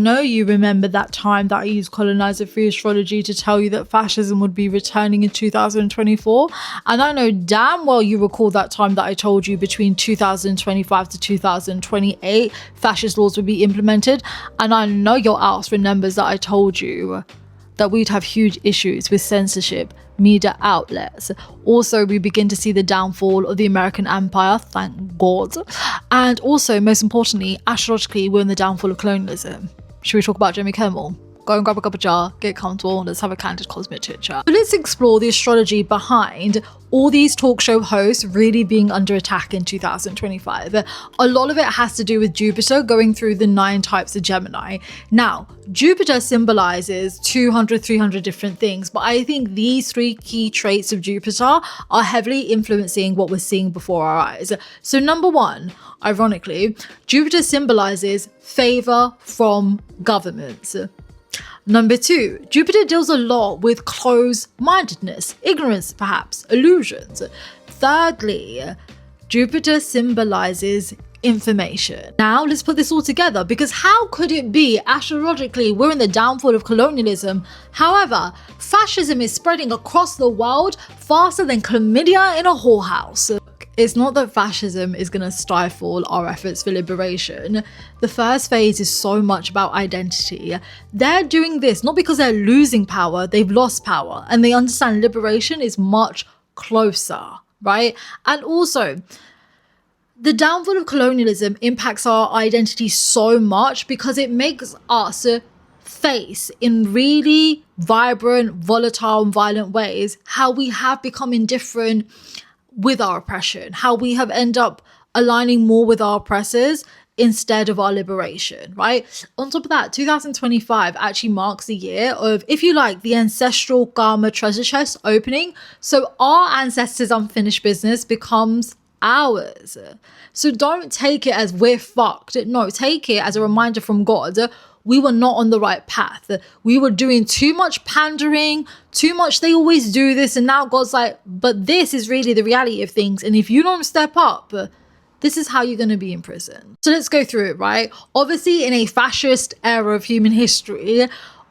know you remember that time that I used colonizer-free astrology to tell you that fascism would be returning in 2024. And I know damn well you recall that time that I told you between 2025 to 2028, fascist laws would be implemented. And I know your ass remembers that I told you that we'd have huge issues with censorship, media outlets. Also, we begin to see the downfall of the American empire, thank God. And also, most importantly, astrologically, we're in the downfall of colonialism. Should we talk about Jimmy Kimmel? Go and grab a cup of jar, get comfortable, let's have a candid cosmic chit chat. So let's explore the astrology behind all these talk show hosts really being under attack in 2025. A lot of it has to do with Jupiter going through the 9 types of Gemini. Now, Jupiter symbolizes 200, 300 different things, but I think these 3 key traits of Jupiter are heavily influencing what we're seeing before our eyes. So number 1, ironically, Jupiter symbolizes favor from governments. Number 2, Jupiter deals a lot with closed-mindedness, ignorance perhaps, illusions. Thirdly, Jupiter symbolizes information. Now let's put this all together, because how could it be astrologically we're in the downfall of colonialism, however fascism is spreading across the world faster than chlamydia in a whorehouse? It's not that fascism is going to stifle our efforts for liberation. The first phase is so much about identity. They're doing this not because they're losing power, they've lost power, and they understand liberation is much closer, right? And also, the downfall of colonialism impacts our identity so much because it makes us face in really vibrant, volatile, and violent ways how we have become indifferent with our oppression, how we have ended up aligning more with our oppressors instead of our liberation, right? On top of that, 2025 actually marks the year of, if you like, the ancestral karma treasure chest opening. So our ancestors' unfinished business becomes ours. So don't take it as we're fucked. No, take it as a reminder from God. We were not on the right path. We were doing too much pandering, too much they always do this, and now God's like, but this is really the reality of things, and if you don't step up, this is how you're going to be in prison. So let's go through it, right? Obviously, in a fascist era of human history,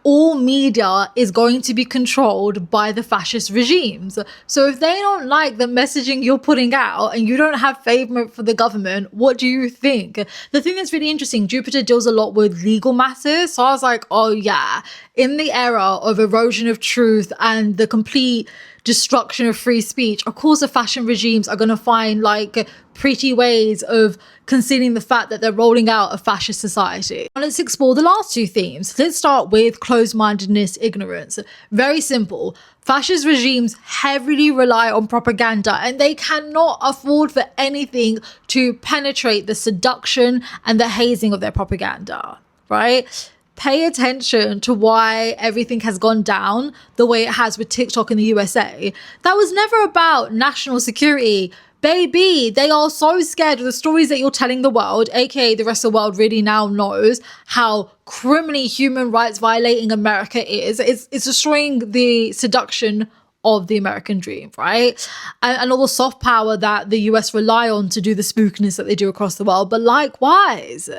all media is going to be controlled by the fascist regimes. So if they don't like the messaging you're putting out and you don't have favor for the government, what do you think? The thing that's really interesting, Jupiter deals a lot with legal matters. So I was like, oh yeah, in the era of erosion of truth and the complete destruction of free speech, of course the fashion regimes are going to find like pretty ways of concealing the fact that they're rolling out a fascist society. Now let's explore the last 2 themes. Let's start with closed-mindedness, ignorance. Very simple. Fascist regimes heavily rely on propaganda, and they cannot afford for anything to penetrate the seduction and the hazing of their propaganda, right? Pay attention to why everything has gone down the way it has with TikTok in the USA. That was never about national security. Baby, they are so scared of the stories that you're telling the world, aka the rest of the world really now knows how criminally human rights violating America is. It's destroying the seduction of the American dream, right? And all the soft power that the US rely on to do the spookiness that they do across the world. But likewise,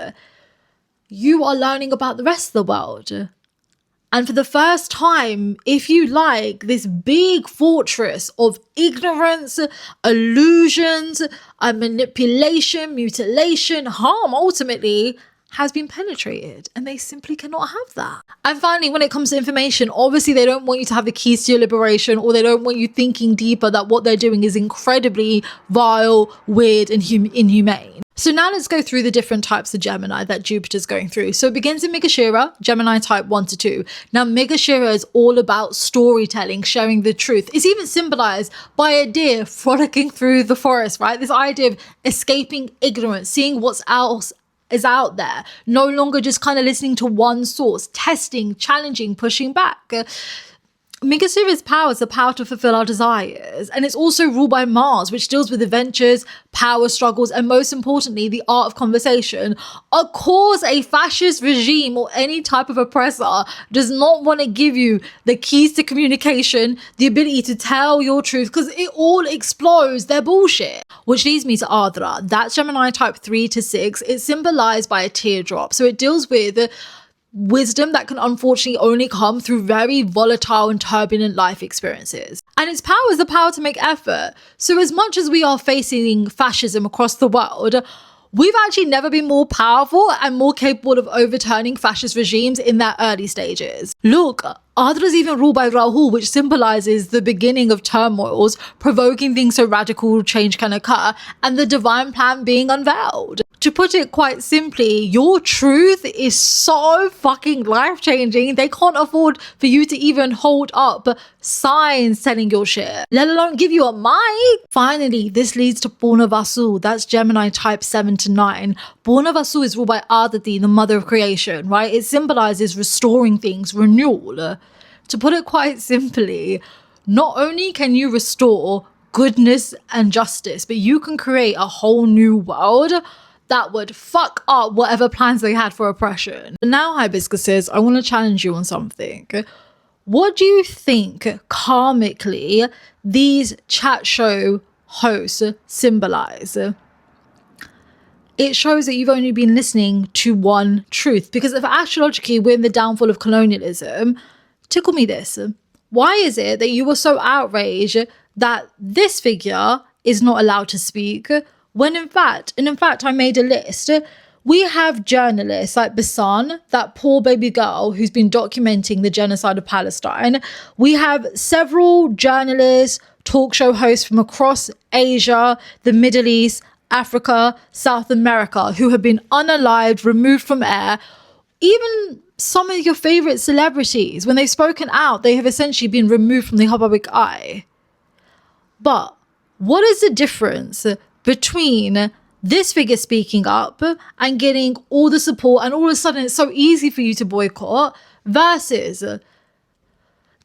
you are learning about the rest of the world. And for the first time, if you like, this big fortress of ignorance, illusions, manipulation, mutilation, harm, ultimately, has been penetrated, and they simply cannot have that. And finally, when it comes to information, obviously they don't want you to have the keys to your liberation, or they don't want you thinking deeper that what they're doing is incredibly vile, weird, and inhumane. So now let's go through the different types of Gemini that Jupiter's going through. So it begins in Mrigashira, Gemini type 1 to 2. Now Mrigashira is all about storytelling, sharing the truth. It's even symbolized by a deer frolicking through the forest, right? This idea of escaping ignorance, seeing what's else is out there, no longer just kind of listening to one source, testing, challenging, pushing back. Mrigashira's power is the power to fulfill our desires, and it's also ruled by Mars, which deals with adventures, power struggles, and most importantly, the art of conversation. Of course, a fascist regime or any type of oppressor does not want to give you the keys to communication, the ability to tell your truth, because it all explodes their bullshit. Which leads me to Ardra. That's Gemini type 3 to 6. It's symbolized by a teardrop. So it deals with wisdom that can unfortunately only come through very volatile and turbulent life experiences. And its power is the power to make effort. So as much as we are facing fascism across the world, we've actually never been more powerful and more capable of overturning fascist regimes in their early stages. Look, Andhra is even ruled by Rahul, which symbolizes the beginning of turmoils, provoking things so radical change can occur, and the divine plan being unveiled. To put it quite simply, your truth is so fucking life-changing, they can't afford for you to even hold up signs telling your shit, let alone give you a mic. Finally, this leads to Purnavasu, that's Gemini type 7 to 9. Purnavasu is ruled by Aditi, the mother of creation, right? It symbolizes restoring things, renewal. To put it quite simply, not only can you restore goodness and justice, but you can create a whole new world that would fuck up whatever plans they had for oppression. Now, Hibiscuses, I want to challenge you on something. What do you think karmically these chat show hosts symbolize? It shows that you've only been listening to one truth. Because if astrologically we're in the downfall of colonialism, tickle me this. Why is it that you were so outraged that this figure is not allowed to speak, when in fact I made a list. We have journalists like Basan, that poor baby girl who's been documenting the genocide of Palestine. We have several journalists, talk show hosts from across Asia, the Middle East, Africa, South America, who have been unalived, removed from air. Even some of your favorite celebrities, when they've spoken out, they have essentially been removed from the public eye. But what is the difference between this figure speaking up and getting all the support, and all of a sudden it's so easy for you to boycott, versus,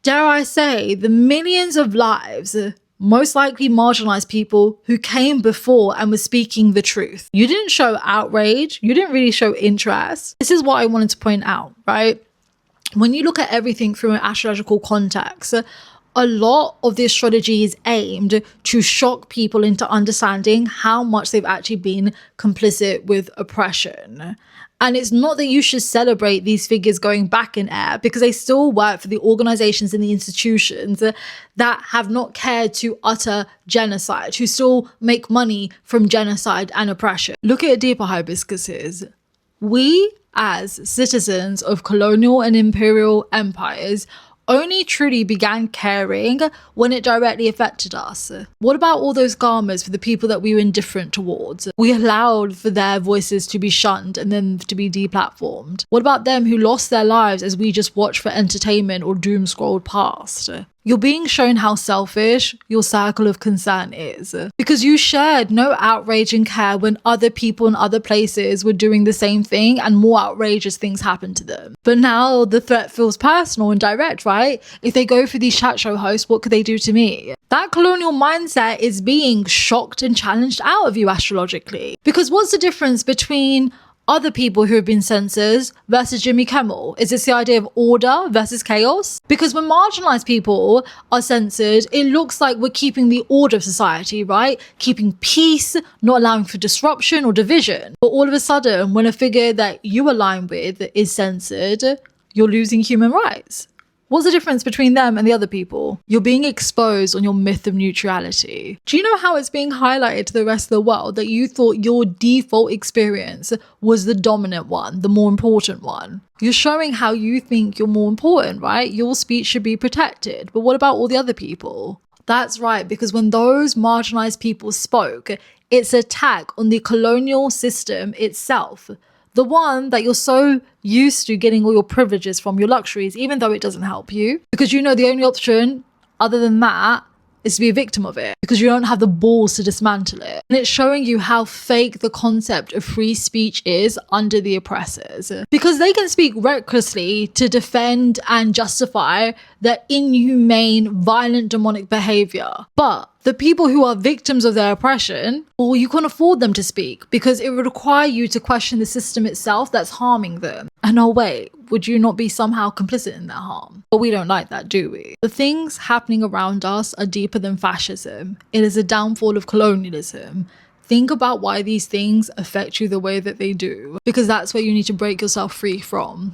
dare I say, the millions of lives, most likely marginalized people who came before and were speaking the truth? You didn't show outrage. You didn't really show interest. This is what I wanted to point out, right? When you look at everything through an astrological context, a lot of the astrology is aimed to shock people into understanding how much they've actually been complicit with oppression. And it's not that you should celebrate these figures going back in air, because they still work for the organizations and the institutions that have not cared to utter genocide, who still make money from genocide and oppression. Look at it deeper, Hibiscuses. We, as citizens of colonial and imperial empires, only truly began caring when it directly affected us. What about all those garmas for the people that we were indifferent towards? We allowed for their voices to be shunned and then to be deplatformed. What about them who lost their lives as we just watched for entertainment or doom scrolled past? You're being shown how selfish your circle of concern is, because you shared no outrage and care when other people in other places were doing the same thing and more outrageous things happened to them. But now the threat feels personal and direct, right? If they go for these chat show hosts, what could they do to me? That colonial mindset is being shocked and challenged out of you astrologically. Because what's the difference between other people who have been censored versus Jimmy Kimmel? Is this the idea of order versus chaos? Because when marginalized people are censored, it looks like we're keeping the order of society, right? Keeping peace, not allowing for disruption or division. But all of a sudden, when a figure that you align with is censored, you're losing human rights. What's the difference between them and the other people? You're being exposed on your myth of neutrality. Do you know how it's being highlighted to the rest of the world that you thought your default experience was the dominant one, the more important one? You're showing how you think you're more important, right? Your speech should be protected. But what about all the other people? That's right, because when those marginalized people spoke, it's an attack on the colonial system itself. The one that you're so used to getting all your privileges from, your luxuries, even though it doesn't help you. Because you know the only option other than that is to be a victim of it, because you don't have the balls to dismantle it. And it's showing you how fake the concept of free speech is under the oppressors. Because they can speak recklessly to defend and justify their inhumane, violent, demonic behavior. But the people who are victims of their oppression, well, you can't afford them to speak, because it would require you to question the system itself that's harming them. And oh wait, would you not be somehow complicit in that harm? But we don't like that, do we? The things happening around us are deeper than fascism. It is a downfall of colonialism. Think about why these things affect you the way that they do, because that's where you need to break yourself free from.